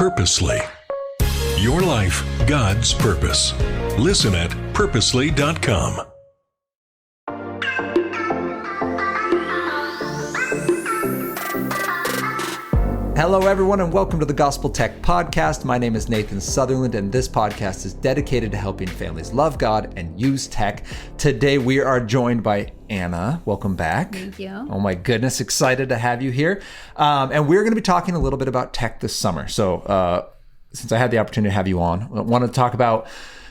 Purposely. Your life, God's purpose. Listen at purposely.com. Hello, everyone, and welcome to the Gospel Tech Podcast. My name is Nathan Sutherland, and this podcast is dedicated to helping families love God and use tech. Today, we are joined by Anna. Welcome back. Thank you. Oh my goodness, excited to have you here. And we're going to be talking a little bit about tech this summer. So since I had the opportunity to have you on, I want to talk about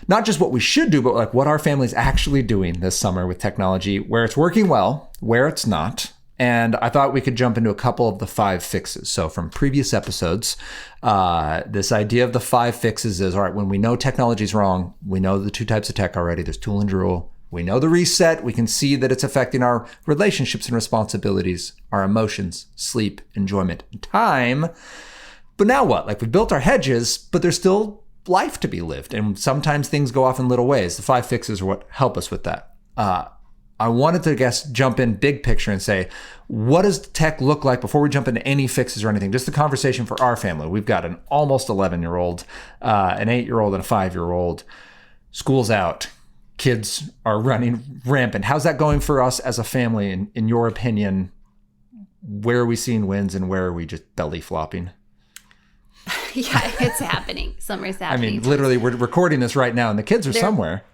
not just what we should do, but like what our family's actually doing this summer with technology, where it's working well, where it's not. And I thought we could jump into a couple of the 5 fixes. So from previous episodes, this idea of the 5 fixes is, all right, when we know technology's wrong, we know the 2 types of tech already. There's tool and drool. We know the reset. We can see that it's affecting our relationships and responsibilities, our emotions, sleep, enjoyment, and time. But now what? Like, we've built our hedges, but there's still life to be lived. And sometimes things go off in little ways. The 5 fixes are what help us with that. I wanted to, jump in big picture and say, what does tech look like before we jump into any fixes or anything? Just the conversation for our family. We've got an almost 11-year-old, an 8-year-old, and a 5-year-old. School's out. Kids are running rampant. How's that going for us as a family? In your opinion, where are we seeing wins and where are we just belly flopping? Yeah, it's happening. Summer's happening. I mean, literally, we're recording this right now and the kids are somewhere.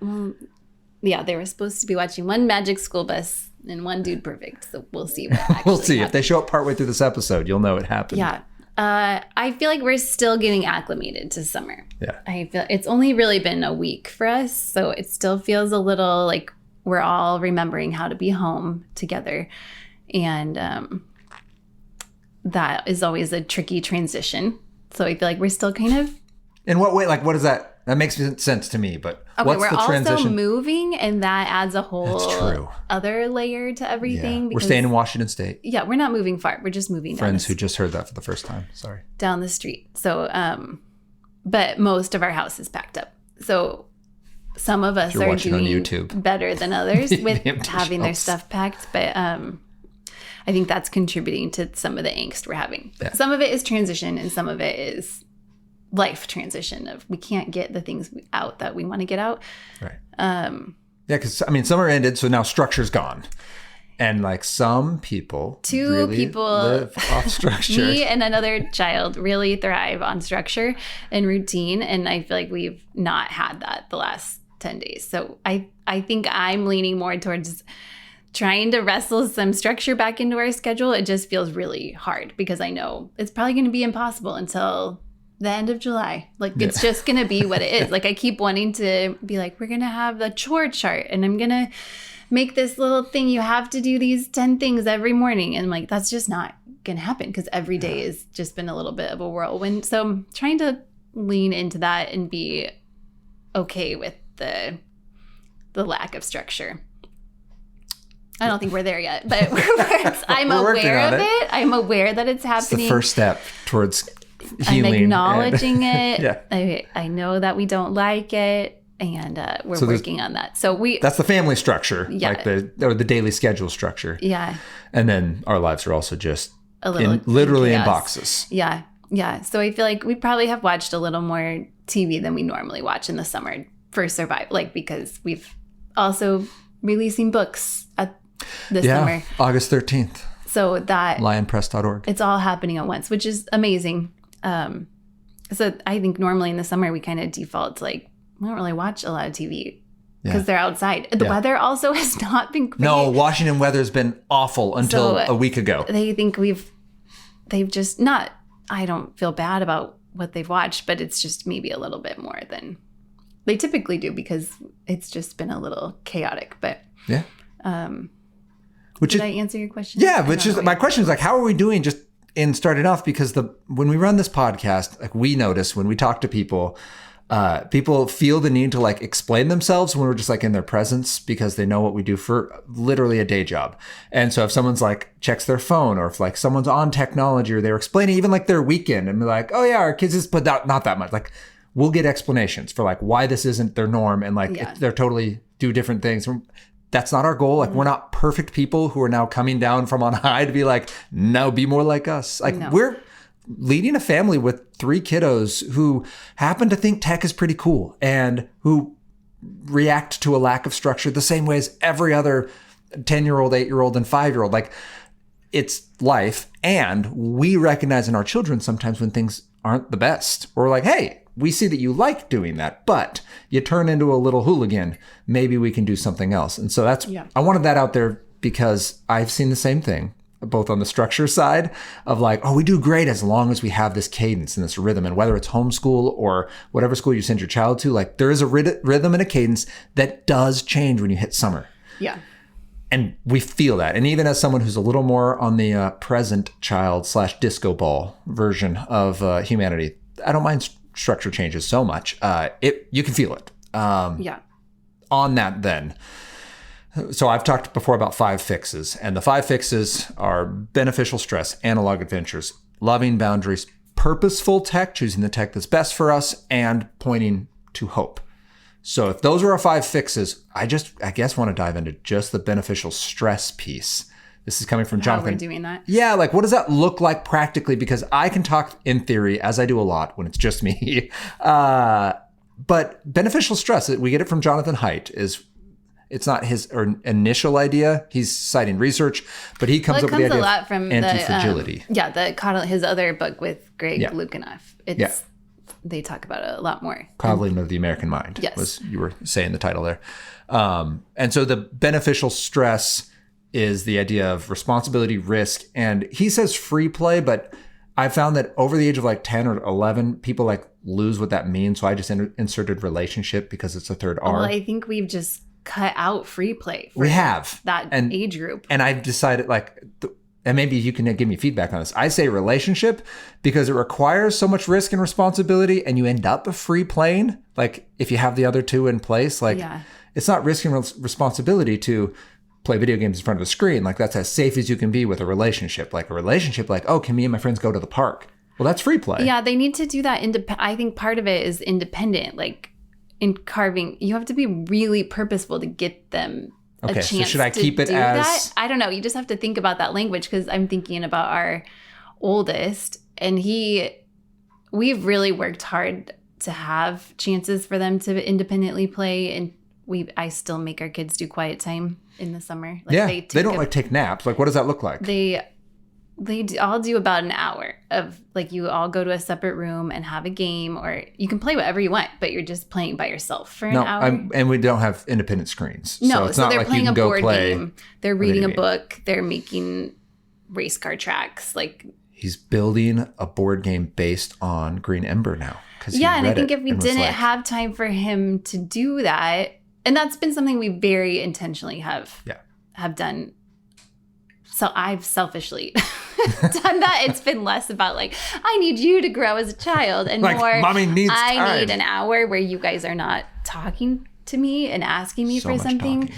Yeah, they were supposed to be watching one Magic School Bus and one Dude Perfect. So we'll see what actually We'll see. happens. If they show up partway through this episode, you'll know it happened. Yeah. I feel like we're still getting acclimated to summer. Yeah. I feel it's only really been a week for us. So it still feels a little like we're all remembering how to be home together. And that is always a tricky transition. So I feel like we're still kind of... In what way? Like, what is that? That makes sense to me, but okay, what's we're the transition? also moving, and that adds a whole other layer to everything. Yeah. Because, we're staying in Washington State. Yeah, we're not moving far. We're just moving Friends who just heard that for the first time. Sorry. Down the street. So, but most of our house is packed up. So some of us are doing on YouTube. better than others with having their stuff packed. But I think that's contributing to some of the angst we're having. Yeah. Some of it is transition, and some of it is life transition of we can't get the things out that we want to get out. Right. Yeah, because I mean, summer ended, so now structure's gone. And like some people, Two people live off structure. Me and another child really thrive on structure and routine. And I feel like we've not had that the last 10 days. So I think I'm leaning more towards trying to wrestle some structure back into our schedule. It just feels really hard because I know it's probably going to be impossible until the end of July. Like, it's just going to be what it is. Like, I keep wanting to be like, we're going to have the chore chart and I'm going to make this little thing. You have to do these 10 things every morning. And like, that's just not going to happen because every day has just been a little bit of a whirlwind. So I'm trying to lean into that and be okay with the lack of structure. I don't think we're there yet, but I'm aware of it. I'm aware that it's happening. It's the first step towards healing. I'm acknowledging it. Yeah. I know that we don't like it, and we're working on that. So that's the family structure, yeah. like the daily schedule structure. Yeah. And then our lives are also just literally in boxes. Yeah. Yeah. So I feel like we probably have watched a little more TV than we normally watch in the summer for survival, like because we've also releasing books this summer. August 13th. So that lionpress.org. It's all happening at once, which is amazing. So I think normally in the summer we kind of default to like, we don't really watch a lot of TV because they're outside. The weather also has not been great. No, Washington weather's been awful until a week ago. They think they've just not, I don't feel bad about what they've watched, but it's just maybe a little bit more than they typically do because it's just been a little chaotic. But yeah. Did I answer your question? Yeah, but my question is like, how are we doing just in starting off? Because when we run this podcast, like we notice when we talk to people, people feel the need to like explain themselves when we're just like in their presence because they know what we do for literally a day job. And so if someone's like checks their phone or if like someone's on technology or they're explaining even like their weekend and be like, oh yeah, our kids just put out not that much. Like we'll get explanations for like why this isn't their norm and like they're totally do different things. That's not our goal. Like we're not perfect people who are now coming down from on high to be like, no, be more like us. Like we're leading a family with 3 kiddos who happen to think tech is pretty cool and who react to a lack of structure the same way as every other 10-year-old, 8-year-old, and 5-year-old. Like, it's life. And we recognize in our children sometimes when things aren't the best. Or like, hey, we see that you like doing that, but you turn into a little hooligan. Maybe we can do something else. And so that's, I wanted that out there because I've seen the same thing, both on the structure side of like, oh, we do great as long as we have this cadence and this rhythm. And whether it's homeschool or whatever school you send your child to, like there is a rhythm and a cadence that does change when you hit summer. Yeah. And we feel that. And even as someone who's a little more on the present child / disco ball version of humanity, I don't mind structure changes so much. You can feel it. On that then. So I've talked before about 5 fixes, and the 5 fixes are beneficial stress, analog adventures, loving boundaries, purposeful tech, choosing the tech that's best for us, and pointing to hope. So if those are our 5 fixes, I guess want to dive into just the beneficial stress piece. This is coming from Jonathan. How we're doing that. Yeah, like what does that look like practically? Because I can talk in theory, as I do a lot when it's just me. But beneficial stress, we get it from Jonathan Haidt, it's not his initial idea. He's citing research, but he comes up with the idea of anti-fragility. His other book with Greg Lukianoff. They talk about it a lot more. Coddling of the American Mind. Yes. Was you were saying the title there. And so the beneficial stress is the idea of responsibility, risk, and he says free play, but I found that over the age of like 10 or 11, people like lose what that means. So I just inserted relationship because it's a third R. Well, I think we've just cut out free play. We have. That age group. And I've decided and maybe you can give me feedback on this. I say relationship because it requires so much risk and responsibility and you end up free playing. Like if you have the other 2 in place, it's not risk and responsibility to play video games in front of a screen. Like that's as safe as you can be with a relationship. Like a relationship, like, oh, can me and my friends go to the park? Well, that's free play. Yeah, they need to do that. I think part of it is independent. Like in carving, you have to be really purposeful to get them a chance so should I keep it as that? I don't know. You just have to think about that language because I'm thinking about our oldest and we've really worked hard to have chances for them to independently play and I still make our kids do quiet time in the summer. Like they don't take naps. Like what does that look like? They all do about an hour of like you all go to a separate room and have a game or you can play whatever you want, but you're just playing by yourself for an hour. And we don't have independent screens. No, so it's not they're like playing you can a go board play game. They're reading a book. They're making race car tracks. Like he's building a board game based on Green Ember now. Yeah, and I think if we didn't have time for him to do that, and that's been something we very intentionally have done. So I've selfishly done that. It's been less about like, I need you to grow as a child and like, more, Mommy needs time. I need an hour where you guys are not talking to me and asking me for something.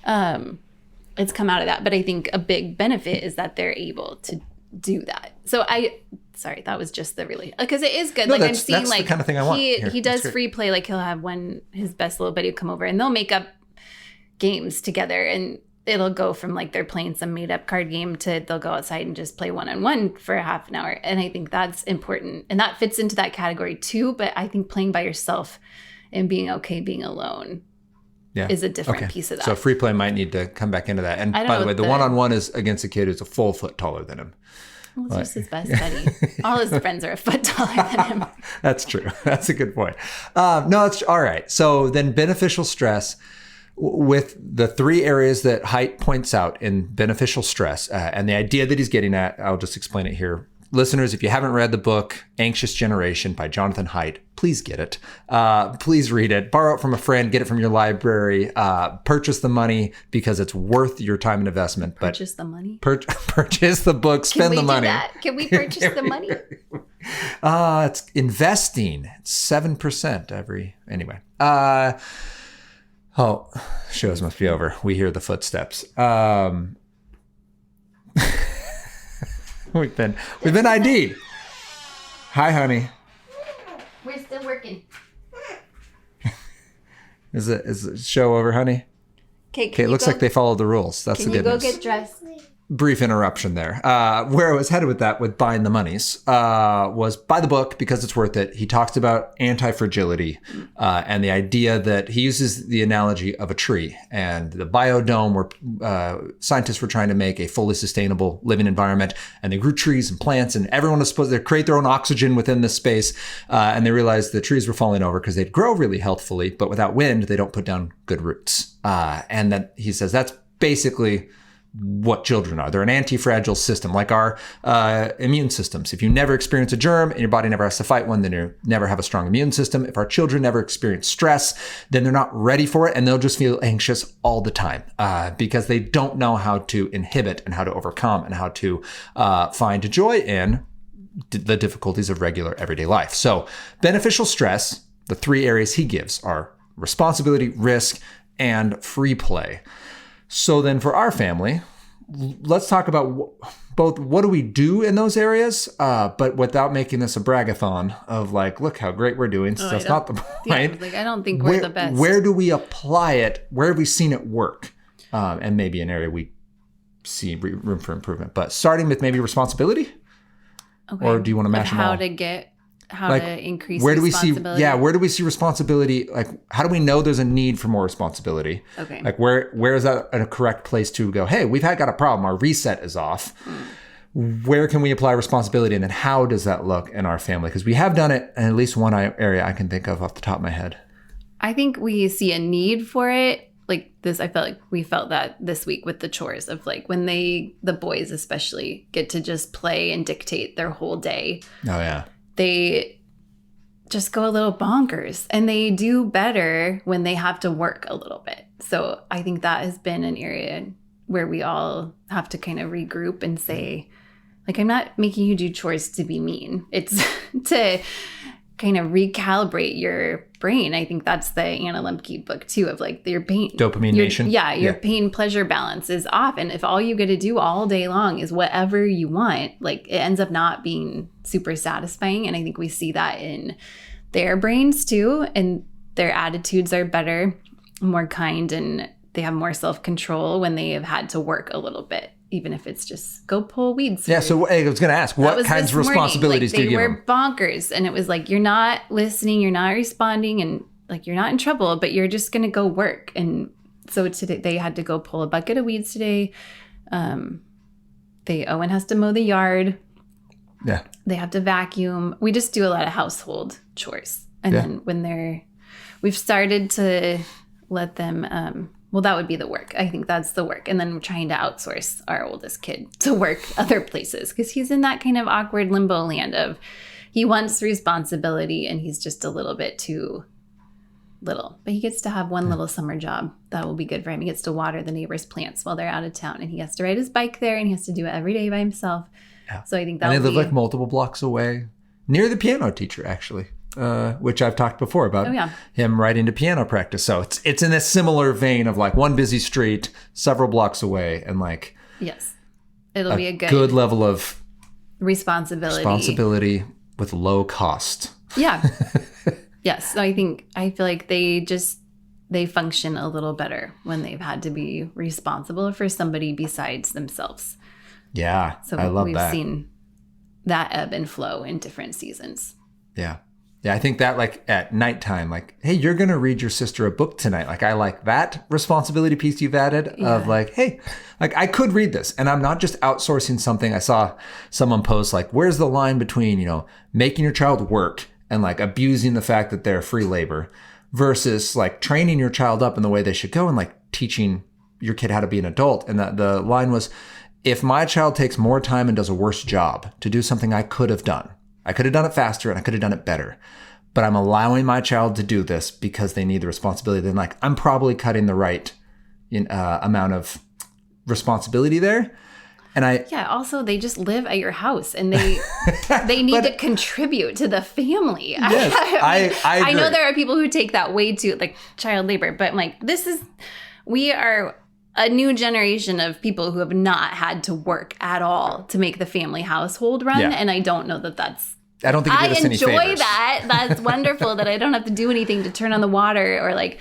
It's come out of that. But I think a big benefit is that they're able to do that. So sorry, that was just the really, because it is good. No, like I'm seeing like the kind of thing I want. He does free play. Like he'll have his best little buddy come over and they'll make up games together and it'll go from like they're playing some made up card game to they'll go outside and just play one-on-one for a half an hour. And I think that's important. And that fits into that category too. But I think playing by yourself and being okay being alone is a different piece of that. So free play might need to come back into that. And by the way, the one-on-one is against a kid who's a full foot taller than him. Well, it's just his best buddy. All his friends are a foot taller than him. That's true. That's a good point. No, it's all right. So then beneficial stress with the 3 areas that Haidt points out in beneficial stress and the idea that he's getting at, I'll just explain it here. Listeners, if you haven't read the book, Anxious Generation by Jonathan Haidt, please get it. Please read it. Borrow it from a friend. Get it from your library. Purchase the money because it's worth your time and investment. Purchase the money? Purchase the book. Spend the money. Can we purchase the money? It's investing. It's 7% anyway. Shows must be over. We hear the footsteps. We've been ID'd. Hi, honey. We're still working. Is the show over, honey? Okay, it looks like they followed the rules. That's the good news. Can you go get dressed? brief interruption there. Where I was headed with that, with buying the monies, was buy the book because it's worth it. He talks about anti-fragility and the idea that he uses the analogy of a tree and the biodome where scientists were trying to make a fully sustainable living environment. And they grew trees and plants and everyone was supposed to create their own oxygen within this space. And they realized the trees were falling over because they'd grow really healthfully, but without wind, they don't put down good roots. And that he says that's basically what children are. They're an anti-fragile system, like our immune systems. If you never experience a germ and your body never has to fight one, then you never have a strong immune system. If our children never experience stress, then they're not ready for it and they'll just feel anxious all the time because they don't know how to inhibit and how to overcome and how to find joy in the difficulties of regular everyday life. So beneficial stress, the three areas he gives are responsibility, risk, and free play. So then for our family, let's talk about both what do we do in those areas, but without making this a bragathon of like, look how great we're doing. So that's not the point. Yeah, like, I don't think we're the best. Where do we apply it? Where have we seen it work? And maybe an area we see room for improvement. But starting with maybe responsibility? Okay. Or do you want to mash them all? How to increase responsibility. Where do we see responsibility? Like, how do we know there's a need for more responsibility? Okay. Like, where is that a correct place to go, hey, we've got a problem. Our reset is off. Where can we apply responsibility? And then how does that look in our family? Because we have done it in at least one area I can think of off the top of my head. I think we see a need for it. Like this, I felt like we felt that this week with the chores of like when the boys especially get to just play and dictate their whole day. Oh, yeah. They just go a little bonkers and they do better when they have to work a little bit. So I think that has been an area where we all have to kind of regroup and say, like, I'm not making you do chores to be mean. It's to kind of recalibrate your brain. I think that's the Anna Lembke book too, of like your pain. Dopamine Nation. Your pain pleasure balance is off. And if all you get to do all day long is whatever you want, like it ends up not being super satisfying. And I think we see that in their brains too. And their attitudes are better, more kind, and they have more self-control when they have had to work a little bit. Even if it's just go pull weeds. Yeah, so I was going to ask, what kinds of responsibilities do you give them? They were bonkers. And it was like, you're not listening, you're not responding, and like you're not in trouble, but you're just going to go work. And so today they had to go pull a bucket of weeds today. Owen has to mow the yard. Yeah. They have to vacuum. We just do a lot of household chores. And then when we've started to let them... well, that would be the work. I think that's the work. And then we're trying to outsource our oldest kid to work other places because he's in that kind of awkward limbo land of he wants responsibility and he's just a little bit too little. But he gets to have one little summer job that will be good for him. He gets to water the neighbors' plants while they're out of town and he has to ride his bike there and he has to do it every day by himself. Yeah. So I think that. And they live like multiple blocks away, near the piano teacher, actually. Which I've talked before about him riding to piano practice. So it's in a similar vein of like one busy street, several blocks away, and like it'll be a good level of responsibility with low cost. Yeah. Yes. So I feel like they function a little better when they've had to be responsible for somebody besides themselves. Yeah. So I love that. We've seen that ebb and flow in different seasons. Yeah. Yeah, I think that like at nighttime, like, hey, you're going to read your sister a book tonight. Like, I like that responsibility piece you've added of like, hey, like I could read this and I'm not just outsourcing something. I saw someone post like, where's the line between, making your child work and like abusing the fact that they're free labor versus like training your child up in the way they should go and like teaching your kid how to be an adult. And the line was, if my child takes more time and does a worse job to do something I could have done, I could have done it faster and I could have done it better, but I'm allowing my child to do this because they need the responsibility. Then like, I'm probably cutting the right amount of responsibility there. And also they just live at your house and they need to contribute to the family. Yes, I agree. I know there are people who take that way too, like child labor, but I'm like, we are a new generation of people who have not had to work at all to make the family household run. Yeah. And I don't know that that's... I don't think you did us any favors. I enjoy that. That's wonderful that I don't have to do anything to turn on the water or like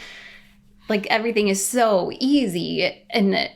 everything is so easy. And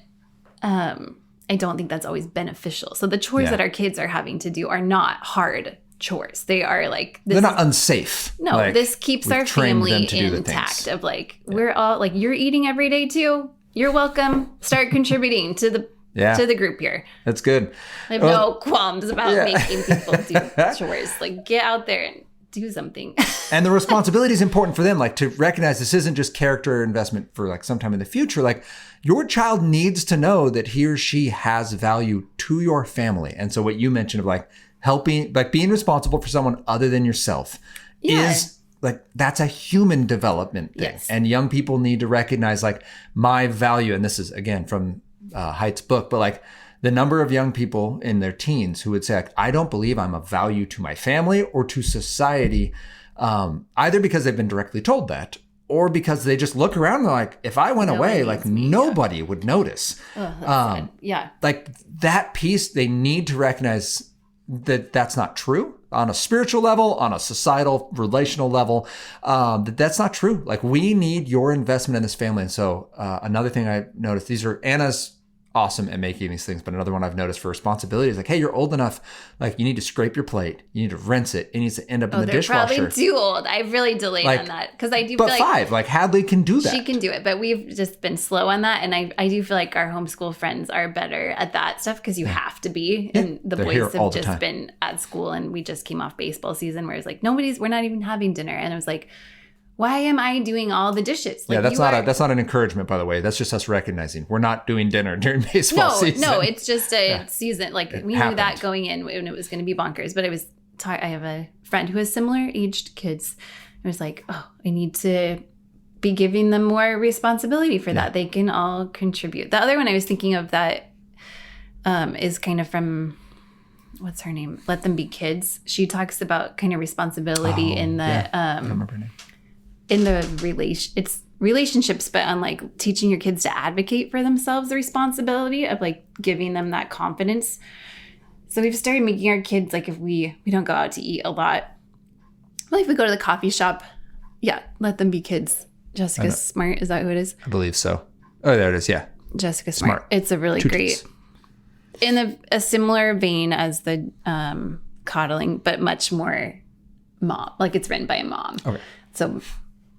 I don't think that's always beneficial. So the chores that our kids are having to do are not hard chores. They are like, they're not unsafe. No, Like, this keeps we've our trained family them to do the intact things. of like, we're all like, you're eating every day too. You're welcome. Start contributing to the group here. That's good. I have no qualms about making people do chores. Like, get out there and do something. And the responsibility is important for them, like to recognize this isn't just character investment for like sometime in the future. Like your child needs to know that he or she has value to your family. And so what you mentioned of like helping, like being responsible for someone other than yourself is like, that's a human development thing. Yes. And young people need to recognize like my value. And this is again from Haidt's book, but like the number of young people in their teens who would say, like, I don't believe I'm of value to my family or to society, either because they've been directly told that or because they just look around and they're like, if I went away, like nobody would notice. Like that piece, they need to recognize that that's not true on a spiritual level, on a societal, relational level, that's not true. Like we need your investment in this family. And so another thing I noticed, these are Anna's awesome at making these things, but another one I've noticed for responsibility is like, hey, you're old enough, like you need to scrape your plate, you need to rinse it, it needs to end up in the dishwasher. Probably too old. I've really delayed on that because I do. But feel like 5, like Hadley can do that. She can do it, but we've just been slow on that, and I do feel like our homeschool friends are better at that stuff because you have to be, and the boys have just been at school, and we just came off baseball season where it's like we're not even having dinner, and it was like, why am I doing all the dishes? Like, that's not an encouragement, by the way. That's just us recognizing we're not doing dinner during baseball season. No, it's just a season. Like we knew that going in, and it was going to be bonkers. But I have a friend who has similar aged kids. I was like, oh, I need to be giving them more responsibility for that. They can all contribute. The other one I was thinking of that is kind of from, what's her name? Let Them Be Kids. She talks about kind of responsibility in the I don't remember her name. In the relationships, but on like teaching your kids to advocate for themselves, the responsibility of like giving them that confidence. So we've started making our kids, like if we don't go out to eat a lot, like if we go to the coffee shop, let them be kids. Jessica Smart, is that who it is? I believe so. Oh, there it is. Yeah. Jessica Smart. It's a really great, in a similar vein as the coddling, but much more mom. Like it's written by a mom. Okay. So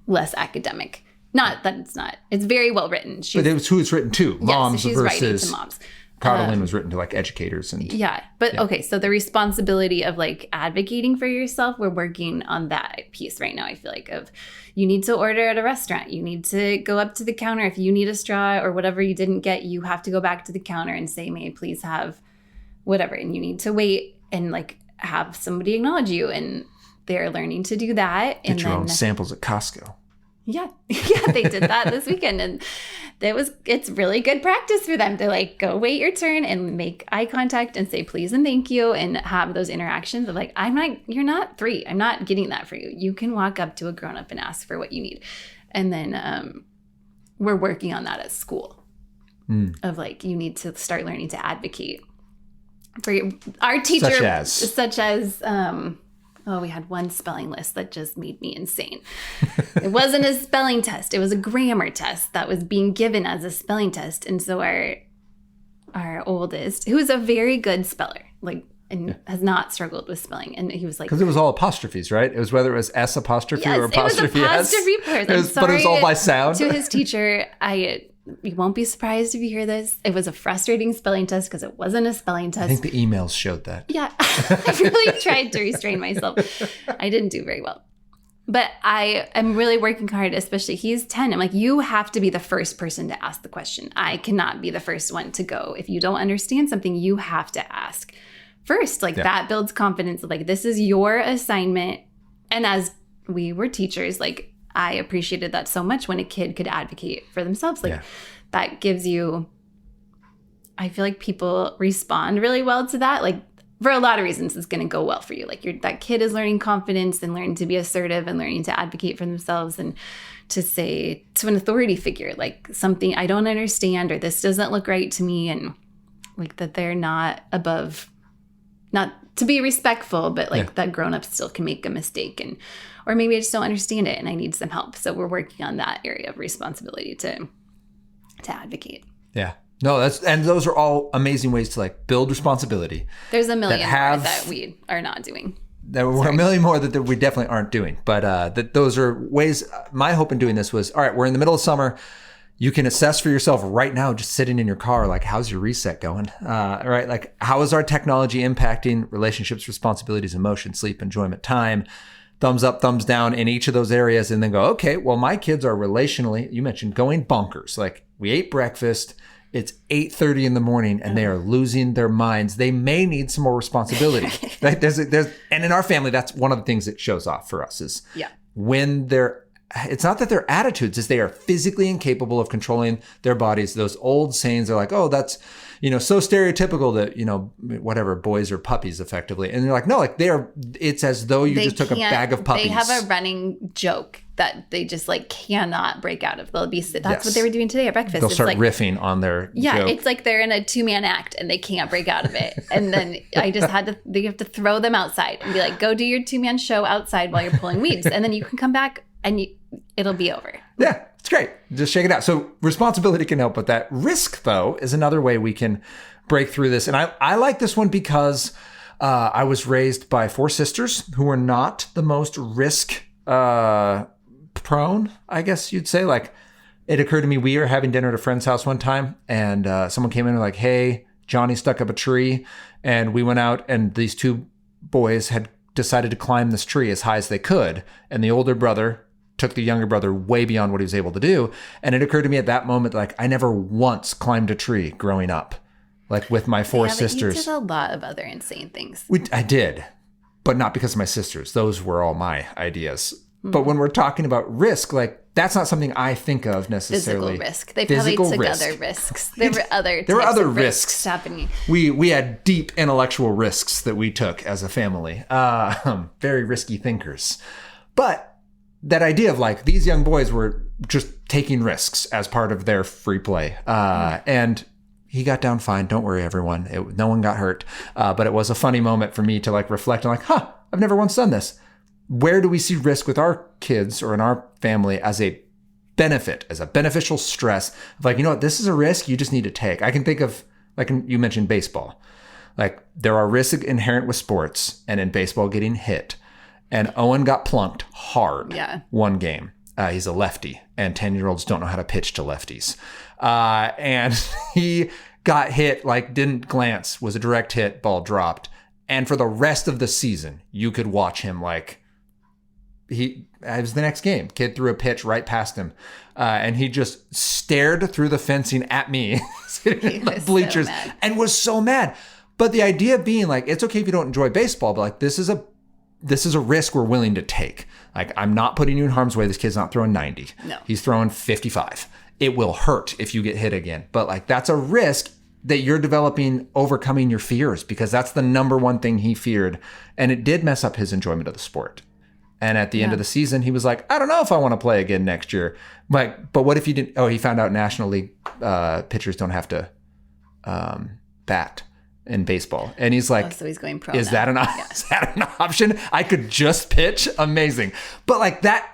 less academic. Not that it's not. It's very well written. But it was who it's written to. Moms she's versus writing to moms. coddling was written to like educators and Okay, so the responsibility of like advocating for yourself, we're working on that piece right now. I feel like of you need to order at a restaurant, you need to go up to the counter if you need a straw or whatever you didn't get, you have to go back to the counter and say, may I please have whatever, and you need to wait and like have somebody acknowledge you, and they're learning to do that. Get your own samples at Costco. Yeah, they did that this weekend, and it's really good practice for them to like go wait your turn and make eye contact and say please and thank you and have those interactions of like, you're not 3, I'm not getting that for you. You can walk up to a grown up and ask for what you need, and then we're working on that at school of like you need to start learning to advocate for our teacher, such as we had one spelling list that just made me insane. It wasn't a spelling test. It was a grammar test that was being given as a spelling test. And so our oldest, who is a very good speller, has not struggled with spelling. And he was like... Because it was all apostrophes, right? It was whether it was S apostrophe or apostrophe S. But it was all by sound. To his teacher, you won't be surprised if you hear this. It was a frustrating spelling test because it wasn't a spelling test. I think the emails showed that. Yeah. I really tried to restrain myself. I didn't do very well. But I am really working hard, especially he's 10. I'm like, you have to be the first person to ask the question. I cannot be the first one to go. If you don't understand something, you have to ask first. That builds confidence. Like, this is your assignment. And as we were teachers, like, I appreciated that so much when a kid could advocate for themselves. That gives you, I feel like people respond really well to that. Like, for a lot of reasons, it's going to go well for you. Like, that kid is learning confidence and learning to be assertive and learning to advocate for themselves and to say to an authority figure, like, something I don't understand or this doesn't look right to me. And like that they're not above, not to be respectful, but that grown-ups still can make a mistake, and or maybe I just don't understand it and I need some help. So we're working on that area of responsibility to advocate. Yeah. No, and those are all amazing ways to like build responsibility. There's a million more that we are not doing. There were a million more that we definitely aren't doing, but that those are ways. My hope in doing this was, all right, we're in the middle of summer. You can assess for yourself right now, just sitting in your car, like, how's your reset going? Right? Like, how is our technology impacting relationships, responsibilities, emotion, sleep, enjoyment, time? Thumbs up, thumbs down in each of those areas, and then go, okay, well, my kids are relationally, you mentioned going bonkers. Like, we ate breakfast. It's 8:30 in the morning and they are losing their minds. They may need some more responsibility. Right? And in our family, that's one of the things that shows off for us is when it's not that their attitudes, is they are physically incapable of controlling their bodies. Those old sayings are like, oh, that's, so stereotypical that, whatever, boys are puppies effectively. And they're like, no, like it's as though you just took a bag of puppies. They have a running joke that they just like cannot break out of. That's what they were doing today at breakfast. They'll start riffing on their joke. It's like they're in a 2-man act and they can't break out of it. And then they have to throw them outside and be like, go do your 2-man show outside while you're pulling weeds. And then you can come back and it'll be over. Yeah, it's great. Just shake it out. So responsibility can help with that. Risk, though, is another way we can break through this. And I like this one because I was raised by 4 sisters who were not the most risk prone, I guess you'd say. Like, it occurred to me, we were having dinner at a friend's house one time, and someone came in and like, hey, Johnny stuck up a tree. And we went out, and these 2 boys had decided to climb this tree as high as they could. And the older brother took the younger brother way beyond what he was able to do. And it occurred to me at that moment, like, I never once climbed a tree growing up, like with my 4 sisters. You did a lot of other insane things. I did, but not because of my sisters. Those were all my ideas. But when we're talking about risk, like, that's not something I think of necessarily. Physical risk. They probably took other risks. There were other risks happening. We had deep intellectual risks that we took as a family. Very risky thinkers. But that idea of like, these young boys were just taking risks as part of their free play. And he got down fine. Don't worry, everyone. No one got hurt. But it was a funny moment for me to like reflect on like, I've never once done this. Where do we see risk with our kids or in our family as a benefit, as a beneficial stress of like, you know what, this is a risk you just need to take. I can think of, like you mentioned baseball. Like, there are risks inherent with sports, and in baseball getting hit. And Owen got plunked hard one game. He's a lefty, and 10-year-olds don't know how to pitch to lefties. And he got hit, like, didn't glance, was a direct hit, ball dropped. And for the rest of the season, you could watch him like, it was the next game. Kid threw a pitch right past him. And he just stared through the fencing at me, sitting in the bleachers, and was so mad. But the idea being like, it's okay if you don't enjoy baseball, but like, this is a risk we're willing to take. Like, I'm not putting you in harm's way. This kid's not throwing 90. No. He's throwing 55. It will hurt if you get hit again. But like, that's a risk that you're developing, overcoming your fears, because that's the number one thing he feared. And it did mess up his enjoyment of the sport. And at the end of the season, he was like, I don't know if I want to play again next year. Like, but what if you didn't? Oh, he found out National League pitchers don't have to bat in baseball. And he's like, so he's going pro. Is that an option? I could just pitch? Amazing. But like, that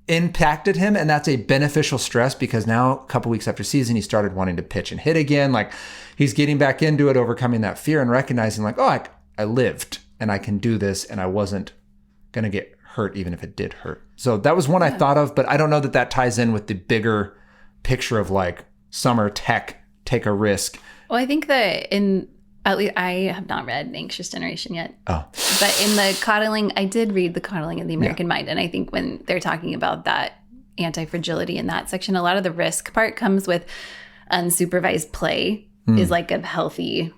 impacted him, and that's a beneficial stress, because now a couple weeks after season, he started wanting to pitch and hit again. Like, he's getting back into it, overcoming that fear and recognizing like, oh, I lived and I can do this, and I wasn't going to get hurt even if it did hurt. So that was one I thought of, but I don't know that ties in with the bigger picture of like, summer tech, take a risk. Well, I think that at least I have not read Anxious Generation yet. Oh. But in the coddling, I did read The Coddling of the American Mind. And I think when they're talking about that anti-fragility in that section, a lot of the risk part comes with unsupervised play is like a healthy,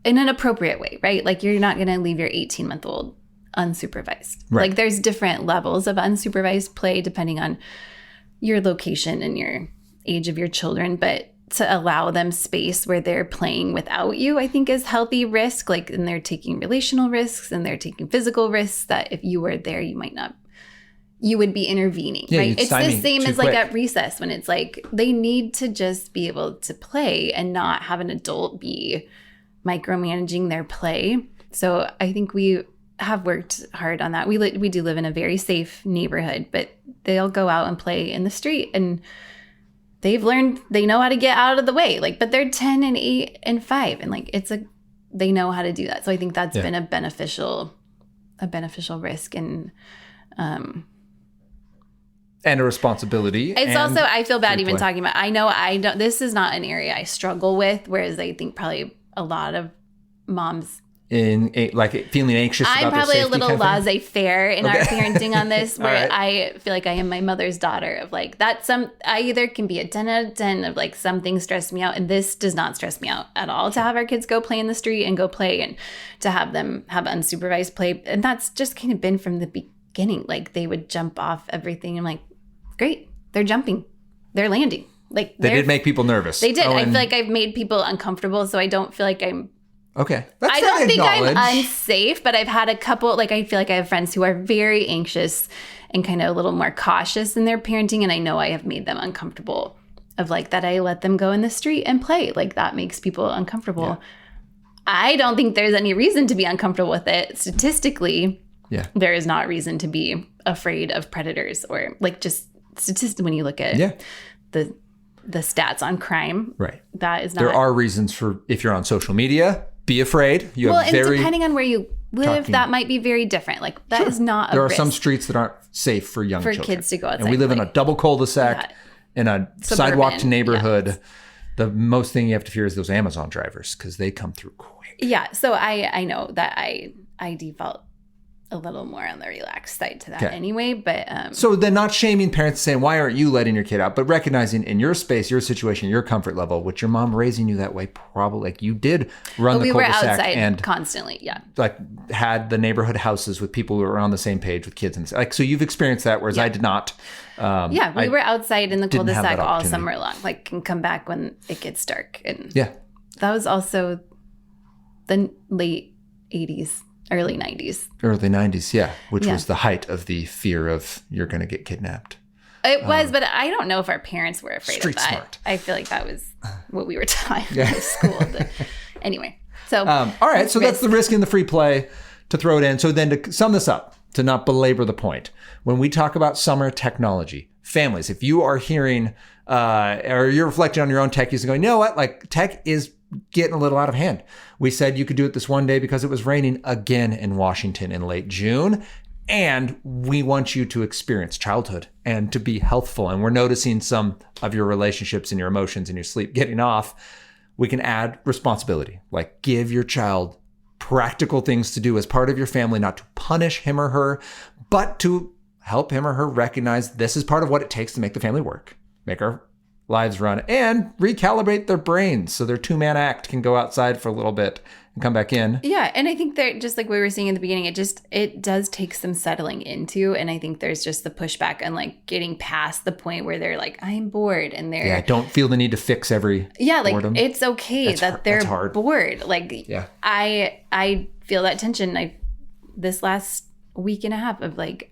in an appropriate way, right? Like, you're not going to leave your 18-month-old unsupervised. Right. Like, there's different levels of unsupervised play depending on your location and your age of your children. But to allow them space where they're playing without you, I think is healthy risk. Like, and they're taking relational risks and they're taking physical risks that if you were there, you would be intervening, right? It's the same as like at recess when it's like, they need to just be able to play and not have an adult be micromanaging their play. So I think we have worked hard on that. We do live in a very safe neighborhood, but they'll go out and play in the street, and they've learned, they know how to get out of the way. Like, but they're 10 and 8 and 5. And like, they know how to do that. So I think that's been a beneficial risk. And a responsibility. It's also, I feel bad even talking about, I know this is not an area I struggle with, whereas I think probably a lot of moms like feeling anxious about I'm probably their a safety little kind of thing? laissez-faire in our parenting on this, where right. I feel like I am my mother's daughter of like, I either can be a 10 out of 10 of like some things stress me out, and this does not stress me out at all, to have our kids go play in the street and go play, and to have them have unsupervised play. And that's just kind of been from the beginning. Like, they would jump off everything. I'm like, great, they're jumping, they're landing. Like, they did make people nervous. They did. I feel like I've made people uncomfortable, so I don't feel like I'm okay. I don't think I'm unsafe, but I've had a couple, like, I feel like I have friends who are very anxious and kind of a little more cautious in their parenting. And I know I have made them uncomfortable of like that. I let them go in the street and play. Like, that makes people uncomfortable. Yeah. I don't think there's any reason to be uncomfortable with it. Statistically, there is not reason to be afraid of predators, or like, just statistically, when you look at the stats on crime, right? That is not. There are reasons for, if you're on social media, be afraid. And depending on where you live, that might be very different. Like, that is not There a are risk some streets that aren't safe for young children. kids to go outside. And we live in a double cul-de-sac in a sidewalked neighborhood. Yeah. The most thing you have to fear is those Amazon drivers, because they come through quick. Yeah. So I know that I default a little more on the relaxed side to that anyway. But so then, not shaming parents, saying, why aren't you letting your kid out, but recognizing in your space, your situation, your comfort level, with your mom raising you that way, probably like you did run the cul-de-sac. We were outside and constantly. Yeah. Like, had the neighborhood houses with people who were on the same page with kids, and like, so you've experienced that, whereas I did not. We were outside in the cul-de-sac all summer long, like, can come back when it gets dark. And that was also the late 80s. Early 90s. Early 90s, which was the height of the fear of you're going to get kidnapped. It was, but I don't know if our parents were afraid of that. Street smart. I feel like that was what we were taught in school. Anyway, so. All right, so that's the risk in the free play, to throw it in. So then, to sum this up, to not belabor the point, when we talk about summer technology, families, if you are hearing or you're reflecting on your own tech use and going, you know what, like, tech is getting a little out of hand. We said you could do it this one day because it was raining again in Washington in late June. And we want you to experience childhood and to be healthful. And we're noticing some of your relationships and your emotions and your sleep getting off. We can add responsibility, like give your child practical things to do as part of your family, not to punish him or her, but to help him or her recognize this is part of what it takes to make the family work, make our lives run, and recalibrate their brains so their two-man act can go outside for a little bit and come back in. Yeah, and I think that, just like we were saying in the beginning, it does take some settling into, and I think there's just the pushback and like getting past the point where they're like, I'm bored, and they're don't feel the need to fix every boredom. It's okay that they're bored. Like I feel that tension. This last week and a half of like,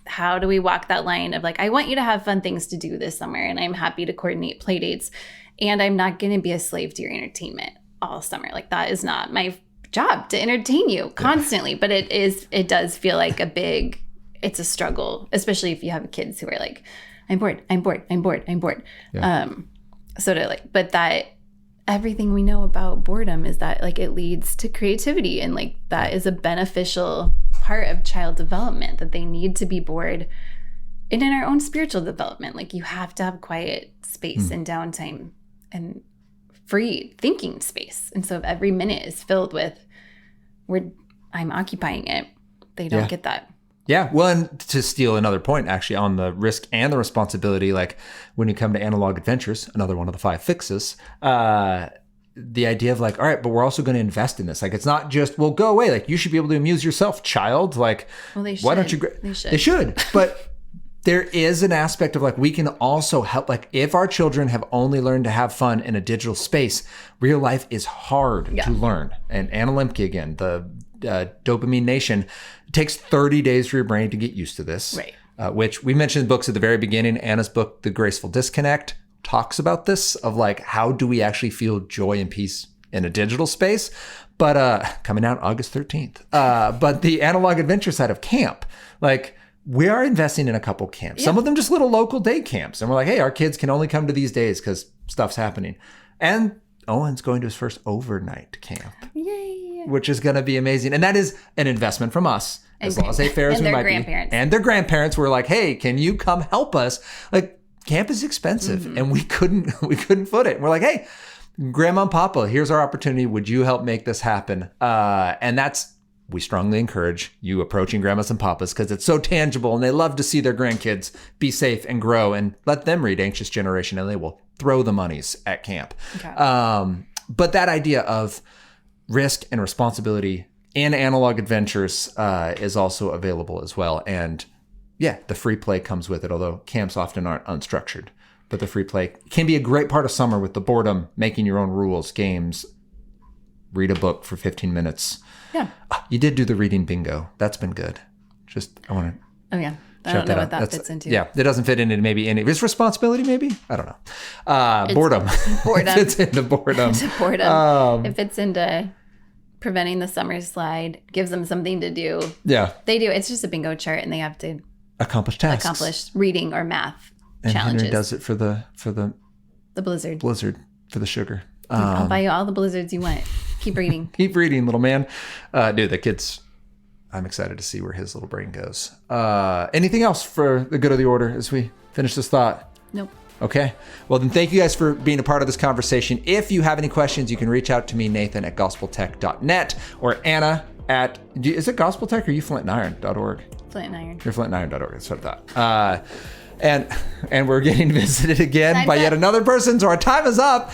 how do we walk that line of like, I want you to have fun things to do this summer, and I'm happy to coordinate play dates, and I'm not going to be a slave to your entertainment all summer. Like, that is not my job to entertain you constantly. But it does feel like it's a struggle, especially if you have kids who are like, I'm bored. Yeah. So to like, but that everything we know about boredom is that like it leads to creativity, and like that is a beneficial part of child development, that they need to be bored. And in our own spiritual development, like you have to have quiet space and downtime and free thinking space. And so if every minute is filled with I'm occupying it, they don't get that. Yeah. Well, and to steal another point actually on the risk and the responsibility, like when you come to analog adventures, another one of the 5 fixes, the idea of like, all right, but we're also going to invest in this. Like, it's not just, well, go away. Like, you should be able to amuse yourself, child. Like, well, they should. Why don't you? They should. But there is an aspect of like, we can also help. Like, if our children have only learned to have fun in a digital space, real life is hard to learn. And Anna Lemke, again, the Dopamine Nation, it takes 30 days for your brain to get used to this. Right. Which we mentioned books at the very beginning. Anna's book, The Graceful Disconnect, talks about this of like, how do we actually feel joy and peace in a digital space? But coming out August 13th. But the analog adventure side of camp, like we are investing in a couple camps. Some of them just little local day camps. And we're like, hey, our kids can only come to these days because stuff's happening. And Owen's going to his first overnight camp. Yay. Which is going to be amazing. And that is an investment from us. As long as they fair as we might be. And their grandparents were like, hey, can you come help us? Like, camp is expensive. And we couldn't foot it. And we're like, hey, Grandma and Papa, here's our opportunity. Would you help make this happen? And we strongly encourage you approaching grandmas and papas because it's so tangible and they love to see their grandkids be safe and grow, and let them read Anxious Generation and they will throw the monies at camp. Okay. But that idea of risk and responsibility in analog adventures is also available as well. And yeah, the free play comes with it, although camps often aren't unstructured. But the free play can be a great part of summer with the boredom, making your own rules, games, read a book for 15 minutes. Yeah. You did do the reading bingo. That's been good. I want to. Oh, yeah. I don't know what that fits into. Yeah. It doesn't fit into maybe any. Is responsibility maybe? I don't know. Boredom. Boredom. It fits into boredom. It fits into preventing the summer slide, gives them something to do. Yeah. They do. It's just a bingo chart and they have to accomplish tasks. Accomplish reading or math and challenges. Henry does it for the blizzard. Blizzard for the sugar. I'll buy you all the blizzards you want. Keep reading. Keep reading, little man. Dude, the kid's, I'm excited to see where his little brain goes. Anything else for the good of the order as we finish this thought? Nope. Okay. Well, then thank you guys for being a part of this conversation. If you have any questions, you can reach out to me, Nathan at gospeltech.net, or Anna at, is it gospeltech or you flintandiron.org? Flint and Iron. You're flintandiron.org. That's what I thought. And we're getting visited again by yet another person. So our time is up.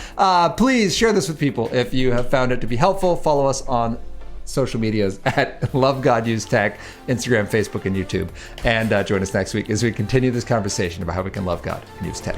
Please share this with people if you have found it to be helpful. Follow us on social medias at Love God Use Tech, Instagram, Facebook, and YouTube. And join us next week as we continue this conversation about how we can love God and use tech.